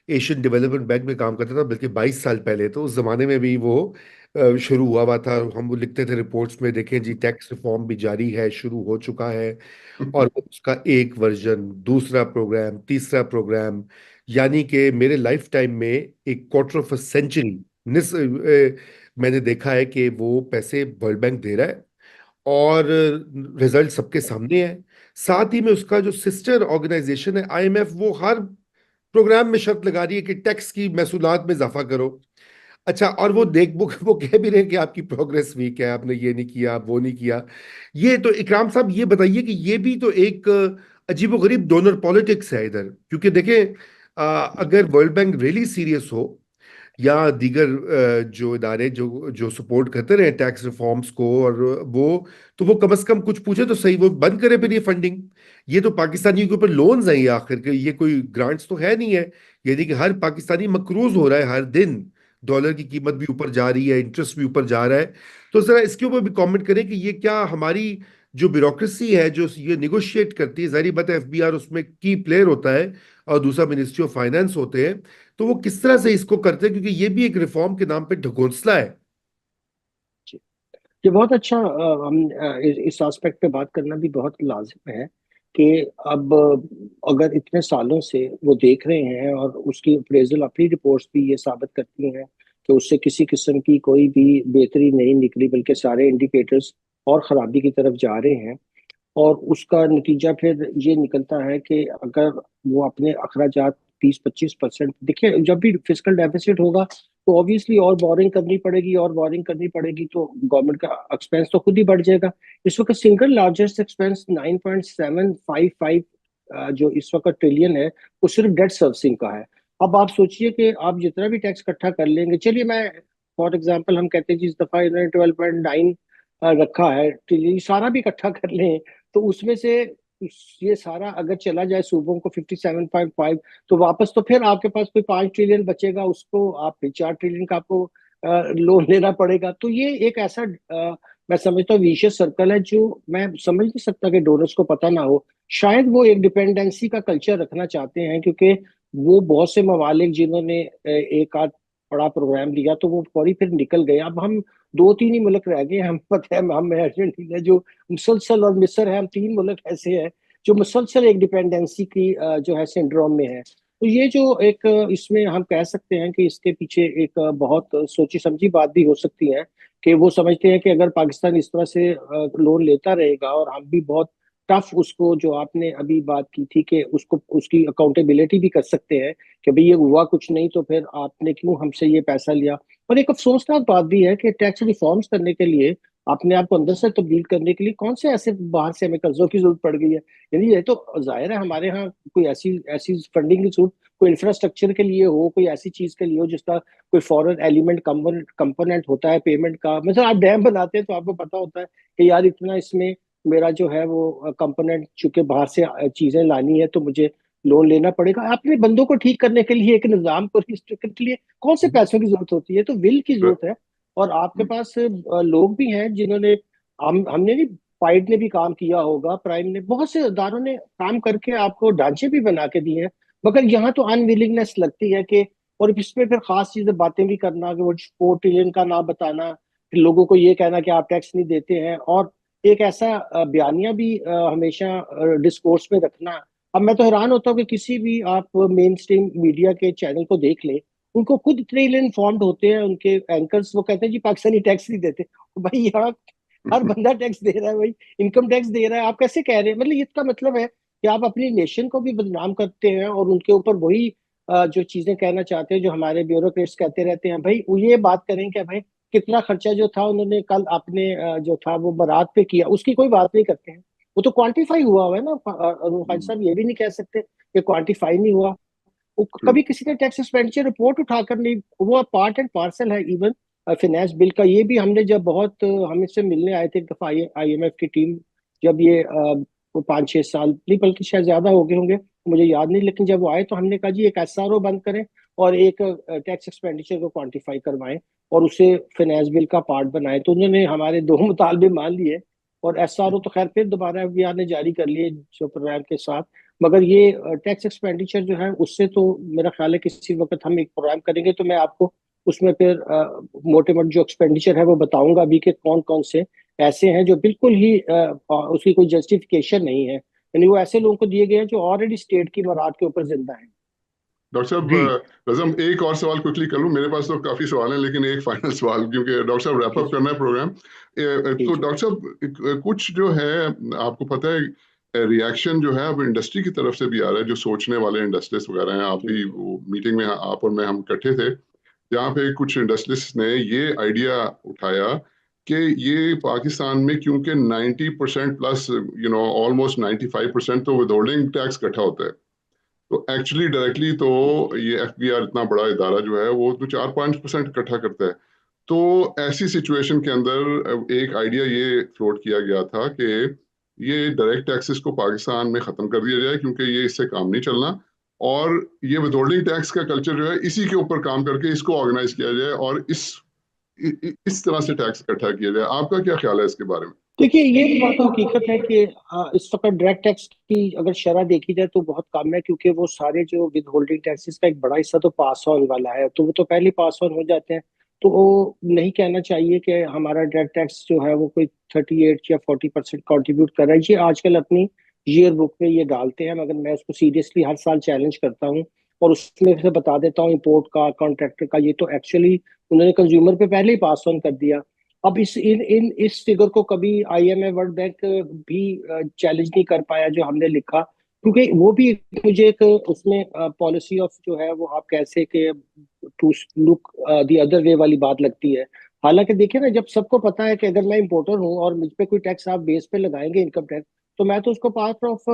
एशियन डेवलपमेंट बैंक में काम करता था, बल्कि 22 साल पहले। तो उस जमाने में भी वो शुरू हुआ था। हम वो लिखते थे रिपोर्ट्स में, देखें जी टैक्स रिफॉर्म भी जारी है, शुरू हो चुका है। और उसका एक वर्जन, दूसरा प्रोग्राम, तीसरा प्रोग्राम, यानी कि मेरे लाइफ टाइम में एक क्वार्टर ऑफ अ सेंचुरी मैंने देखा है कि वो पैसे वर्ल्ड बैंक दे रहा है, और रिजल्ट सबके सामने है। साथ ही में उसका जो सिस्टर ऑर्गेनाइजेशन है आईएमएफ, वो हर प्रोग्राम में शर्त लगा रही है कि टैक्स की महसूलात में इजाफा करो। अच्छा, और वो कह भी रहे हैं कि आपकी प्रोग्रेस वीक है, आपने ये नहीं किया, वो नहीं किया। ये तो इकराम साहब ये बताइए कि ये भी तो एक अजीबोगरीब डोनर पॉलिटिक्स है इधर। क्योंकि देखें, अगर वर्ल्ड बैंक रियली सीरियस हो, या दीगर जो इदारे जो जो सपोर्ट करते रहे टैक्स रिफॉर्म्स को, और वो तो वो कम से कम कुछ पूछे तो सही, वो बंद करे फिर ये फंडिंग। ये तो पाकिस्तानियों के ऊपर लोन्स हैं ये, आखिर के ये कोई ग्रांट्स तो है नहीं है। यानी कि हर पाकिस्तानी मकरूज हो रहा है हर दिन। डॉलर की कीमत भी ऊपर जा रही है, इंटरेस्ट भी ऊपर जा रहा है। तो जरा इसके ऊपर भी कमेंट करें कि ये क्या हमारी जो ब्यूरोक्रेसी है जो ये निगोशिएट करती है, जाहिर बात है एफबीआर उसमें की प्लेयर होता है, और दूसरा मिनिस्ट्री ऑफ फाइनेंस होते हैं, तो वो किस तरह से इसको करते हैं, क्योंकि ये भी एक रिफॉर्म के नाम पे ढकोसला है। ये बहुत अच्छा, हम इस एस्पेक्ट पे बात करना भी बहुत लाजिम है कि अब अगर इतने सालों से वो देख रहे हैं, और उसकी अप्रेजल अपनी रिपोर्ट्स भी ये साबित करती हैं कि उससे किसी किस्म की कोई भी बेहतरी नहीं निकली, बल्कि सारे इंडिकेटर्स और खराबी की तरफ जा रहे हैं। और उसका नतीजा फिर ये निकलता है कि अगर वो अपने अखराजात 20-25% देखिए, जब भी फिजिकल डेफिसिट होगा तो ऑब्वियसली और बोरिंग करनी पड़ेगी, और बोरिंग करनी पड़ेगी तो गवर्नमेंट का एक्सपेंस तो खुद ही बढ़ जाएगा। इस वक्त सिंगल लार्जेस्ट एक्सपेंस 9.755 जो इस वक्त ट्रिलियन है, वो सिर्फ डेट सर्विसिंग का है। अब आप सोचिए कि आप जितना भी टैक्स इकट्ठा कर लेंगे, चलिए मैं फॉर एग्जाम्पल हम कहते हैं जिस दफा इन्होंने 12.9 रखा है ट्रिलियन, सारा भी इकट्ठा कर लें तो उसमें से ये सारा अगर चला जाए सूबों को 57.5, तो वापस तो फिर आपके पास कोई 5 ट्रिलियन बचेगा, उसको आप फिर 4 ट्रिलियन का आपको लोन लेना पड़ेगा। तो ये एक ऐसा मैं समझता हूँ विशियस सर्कल है, जो मैं समझ नहीं सकता कि डोनर्स को पता ना हो। शायद वो एक डिपेंडेंसी का कल्चर रखना चाहते हैं, क्योंकि वो बहुत से ममालिक जिन्होंने एक आध बड़ा प्रोग्राम लिया तो वो फौरी फिर निकल गए। अब हम दो तीन ही मुल्क रह गए, हम पता है हम अर्जेंटीना जो मुसलसल, और मिस्र है, हम तीन मुल्क ऐसे हैं जो मुसलसल एक डिपेंडेंसी की जो है सिंड्रोम में है। तो ये जो एक इसमें हम कह सकते हैं कि इसके पीछे एक बहुत सोची समझी बात भी हो सकती है कि वो समझते हैं कि अगर पाकिस्तान इस तरह से लोन लेता रहेगा, और हम भी बहुत टफ उसको, जो आपने अभी बात की थी कि उसको उसकी अकाउंटेबिलिटी भी कर सकते हैं कि भाई ये हुआ कुछ नहीं तो फिर आपने क्यों हमसे ये पैसा लिया। और एक अफसोसनाक बात भी है कि टैक्स रिफॉर्म्स करने के लिए, अपने आप को अंदर से तब्दील करने के लिए कौन से ऐसे बाहर से हमें कर्जों की जरूरत पड़ गई है। यानी ये तो जाहिर है हमारे यहाँ कोई ऐसी ऐसी फंडिंग की जरूरत कोई इंफ्रास्ट्रक्चर के लिए हो, कोई ऐसी चीज के लिए हो जिसका कोई फॉरेन एलिमेंट कंपोनेंट होता है पेमेंट का। मतलब आप डैम बनाते हैं तो आपको पता होता है कि यार इतना इसमें मेरा जो है वो कंपोनेंट, चूंकि बाहर से चीजें लानी है तो मुझे लोन लेना पड़ेगा। अपने बंदों को ठीक करने के लिए, एक निजाम को रिस्ट्रिक्ट करने के लिए कौन से पैसों की जरूरत होती है? तो विल की जरूरत है। और आपके पास लोग भी हैं जिन्होंने, हमने भी, फाइड ने भी काम किया होगा, प्राइम ने, बहुत से इदारों ने काम करके आपको ढांचे भी बना के दिए हैं। मगर यहाँ तो अनविलिंगनेस लगती है कि, और इसमें फिर खास चीजें बातें भी करना कि वो 4 ट्रिलियन का ना बताना, फिर लोगों को ये कहना कि आप टैक्स नहीं देते हैं, और एक ऐसा बयानिया भी हमेशा डिस्कोर्स में रखना अब मैं तो हैरान होता हूँ कि किसी भी आप मेन स्ट्रीम मीडिया के चैनल को देख ले, उनको खुद इतने इन्फॉर्म्ड होते हैं उनके एंकर्स, वो कहते हैं जी पाकिस्तानी टैक्स नहीं देते। भाई यहाँ हर बंदा टैक्स दे रहा है भाई, इनकम टैक्स दे रहा है, आप कैसे कह रहे हैं? मतलब इसका मतलब है कि आप अपनी नेशन को भी बदनाम करते हैं और उनके ऊपर वही जो चीजें कहना चाहते हैं जो हमारे ब्यूरोक्रेट्स कहते रहते हैं। भाई वो ये बात करें कि भाई कितना खर्चा जो था उन्होंने कल अपने जो था वो बारात पे किया, उसकी कोई बात नहीं करते हैं। वो तो क्वांटिफाई हुआ है ना। हाजी साहब ये भी नहीं कह सकते कि क्वांटिफाई नहीं हुआ। वो ट्रू। कभी किसी ने टैक्स एक्सपेंडिचर रिपोर्ट उठाकर नहीं, वो पार्ट एंड पार्सल है। इवन फिनेंस बिल का ये भी हमने जब बहुत हम इससे मिलने आए थे एक दफा IMF की टीम, जब ये वो 5-6 साल नहीं बल्कि शायद ज्यादा हो गए होंगे, मुझे याद नहीं, लेकिन जब वो आए तो हमने कहा जी एक SRO बंद करें और एक टैक्स एक्सपेंडिचर को क्वांटिफाई करवाएं और उसे फाइनेंस बिल का पार्ट बनाए। तो उन्होंने हमारे दो मुतालबे मान लिए और SRO तो खैर फिर दोबारा FBI ने जारी कर लिए जो प्रोग्राम के साथ। मगर ये टैक्स एक्सपेंडिचर जो है उससे तो मेरा ख्याल है किसी वक्त हम एक प्रोग्राम करेंगे तो मैं आपको उसमें फिर मोटे मोटे जो एक्सपेंडिचर है वो बताऊंगा अभी कि कौन कौन से ऐसे हैं जो बिल्कुल ही उसकी कोई जस्टिफिकेशन नहीं है, यानी वो ऐसे लोगों को दिए गए हैं जो ऑलरेडी स्टेट की मराद के ऊपर जिंदा है। डॉक्टर साहब, जी रज़म एक और सवाल क्विकली कर लूँ, मेरे पास तो काफी सवाल हैं लेकिन एक फाइनल सवाल, क्योंकि डॉक्टर साहब रैप जी अप जी करना है प्रोग्राम। जी तो जी डॉक्टर साहब, कुछ जो है, आपको पता है रिएक्शन जो है अब इंडस्ट्री की तरफ से भी आ रहा है, जो सोचने वाले इंडस्ट्रियलिस्ट वगैरह हैं, आप जी भी जी वो मीटिंग में आप और मैं हम इकट्ठे थे, जहाँ पे कुछ इंडस्ट्रियलिस्ट ने ये आइडिया उठाया कि ये पाकिस्तान में क्योंकि 90% प्लस, ऑलमोस्ट 95% तो विदहोल्डिंग टैक्स इकट्ठा होता है, तो एक्चुअली डायरेक्टली तो ये FBI इतना बड़ा इदारा जो है वो तो 4-5% इकट्ठा करता है। तो ऐसी सिचुएशन के अंदर एक आइडिया ये फ्लोट किया गया था कि ये डायरेक्ट टैक्सेस को पाकिस्तान में खत्म कर दिया जाए, क्योंकि ये इससे काम नहीं चलना, और ये विदहोल्डिंग टैक्स का कल्चर जो है इसी के ऊपर काम करके इसको ऑर्गेनाइज किया जाए और इस तरह से टैक्स इकट्ठा किया जाए। आपका क्या ख्याल है इसके बारे में? देखिए ये तो बात तो हकीकत है कि इस वक्त डायरेक्ट टैक्स की अगर शरह देखी जाए तो बहुत कम है, क्योंकि वो सारे जो विद होल्डिंग टैक्सेस का एक बड़ा हिस्सा तो पास ऑन वाला है, तो वो तो पहले पास ऑन हो जाते हैं। तो वो नहीं कहना चाहिए कि हमारा डायरेक्ट टैक्स जो है वो कोई 38 या 40% कॉन्ट्रीब्यूट कर रहा है। ये आजकल अपनी ईयर बुक में ये डालते हैं, मगर मैं उसको सीरियसली हर साल चैलेंज करता हूँ और उसमें से बता देता हूँ इम्पोर्ट का, कॉन्ट्रैक्टर का, ये तो एक्चुअली उन्होंने कंज्यूमर पे पहले ही पास ऑन कर दिया। अब इस फिगर को कभी IMF वर्ल्ड बैंक भी चैलेंज नहीं कर पाया जो हमने लिखा, क्योंकि वो भी मुझे एक उसमें पॉलिसी ऑफ जो है वो आप कैसे के to look the other way वाली बात लगती है। हालांकि देखिए ना, जब सबको पता है कि अगर मैं इंपोर्टर हूँ और मुझ पे कोई टैक्स आप बेस पे लगाएंगे इनकम टैक्स, तो मैं तो उसको पार्ट ऑफ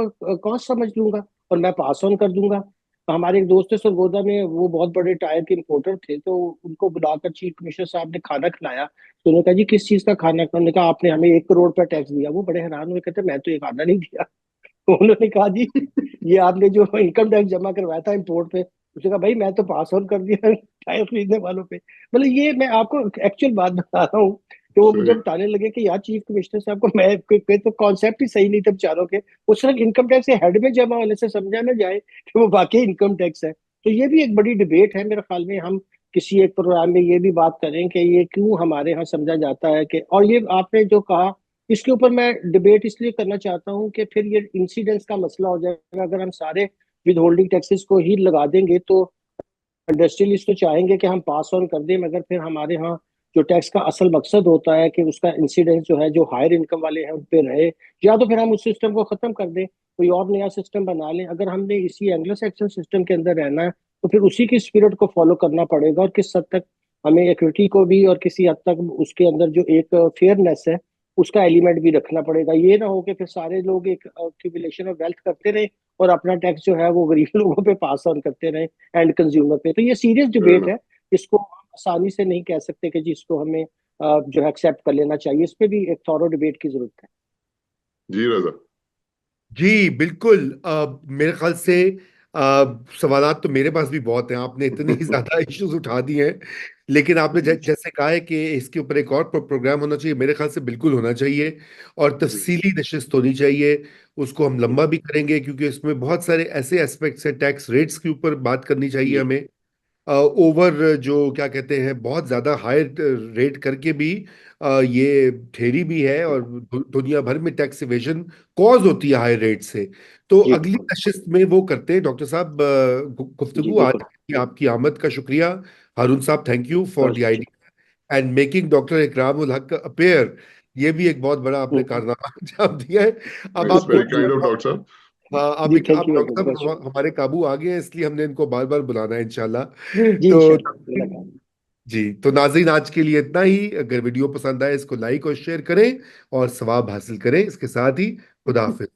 कॉस्ट समझ लूंगा और मैं पास ऑन कर दूंगा। हमारे एक दोस्त है सरगोदा में, वो बहुत बड़े टायर के इंपोर्टर थे, तो उनको बुलाकर चीफ कमिश्नर साहब ने खाना खिलाया। तो उन्होंने कहा जी किस चीज का खाना? उन्होंने कहा आपने हमें 1 करोड़ का टैक्स दिया। वो बड़े हैरान हुए, कहते मैं तो ये खाना नहीं दिया। तो उन्होंने कहा जी ये आपने जो इनकम टैक्स जमा करवाया था इम्पोर्ट पे, उसने कहा भाई मैं तो पास ऑन कर दिया टायर खरीदने वालों पे। मतलब ये मैं आपको एक्चुअल बात बता रहा हूँ कि वो मुझे सही। बताने लगे कि यार चीफ कमिश्नर साहब को मैं तो कॉन्सेप्ट ही सही नहीं थे बेचारों के। वो सिर्फ इनकम टैक्स के हेड में जमा होने से समझा ना जाए कि वो वाकई इनकम टैक्स है। तो ये भी एक बड़ी डिबेट है मेरे ख्याल में। हम किसी एक प्रोग्राम में ये भी बात करें कि ये क्यों हमारे यहाँ समझा जाता है कि, और ये आपने जो कहा इसके ऊपर मैं डिबेट इसलिए करना चाहता हूँ कि फिर ये इंसिडेंस का मसला हो जाएगा। अगर हम सारे विद होल्डिंग टैक्सेस को ही लगा देंगे तो इंडस्ट्रियलिस्ट तो चाहेंगे कि हम पास ऑन कर दें, मगर फिर हमारे यहाँ जो टैक्स का असल मकसद होता है कि उसका इंसिडेंस जो है जो हायर इनकम वाले हैं उन पे रहे, या तो फिर हम उस सिस्टम को खत्म कर दें, कोई और नया सिस्टम बना लें। अगर हमने इसी एंग्लो सैक्सन सिस्टम के अंदर रहना है तो फिर उसी की स्पिरिट को फॉलो करना पड़ेगा, और किस हद तक हमें इक्विटी को भी और किसी हद तक उसके अंदर जो एक फेयरनेस है उसका एलिमेंट भी रखना पड़ेगा। ये ना हो कि फिर सारे लोग एक एक्यूमुलेशन ऑफ वेल्थ करते रहे और अपना टैक्स जो है वो गरीब लोगों पे पास ऑन करते रहे एंड कंज्यूमर पे। तो ये सीरियस डिबेट है, इसको हम आसानी से नहीं कह सकते कि जिसको हमें जो है एक्सेप्ट कर लेना चाहिए। इस पे भी एक थॉरो डिबेट की जरूरत है। जी रजा। जी बिल्कुल। मेरे ख्याल से सवालात तो मेरे पास भी बहुत हैं, आपने इतनी ज्यादा इश्यूज उठा दिए हैं। लेकिन आपने जैसे कहा है कि इसके ऊपर एक और प्रोग्राम होना चाहिए, मेरे ख्याल से बिल्कुल होना चाहिए और जी तफसीली नशिस्त होनी चाहिए। उसको हम लंबा भी करेंगे क्योंकि इसमें बहुत सारे ऐसे एस्पेक्ट्स हैं, टैक्स रेट्स के ऊपर बात करनी चाहिए जी हमें। ओवर जो क्या कहते हैं बहुत ज्यादा हाई रेट करके भी ये ठेरी भी है, और दुनिया भर में टैक्स इवेजन कॉज होती है हाई रेट से। तो जी अगली नशिस्त में वो करते हैं। डॉक्टर साहब, जी गुफ्तगू आज बिल्कुल। की आपकी आमद का शुक्रिया। हारून साहब, thank you for the idea and making doctor Ikramul Haq appear. ये भी एक बहुत बड़ा आपने कारनामा अंजाम दिया है। अब इट्स आप वेरी डॉक्टर काइंड ऑफ साहब, डॉक्टर साहब। हाँ, जी आप thank you very doctor much. साहब हमारे काबू आ गए हैं, इसलिए हमने इनको बार बार बुलाना है इंशाल्लाह। जी तो इंशाल्लाह मुलाकात। जी, तो नाज़रीन, आज के लिए इतना ही। अगर वीडियो पसंद आए इसको लाइक और शेयर करें और सवाब हासिल करें। इसके साथ ही खुदा हाफिज।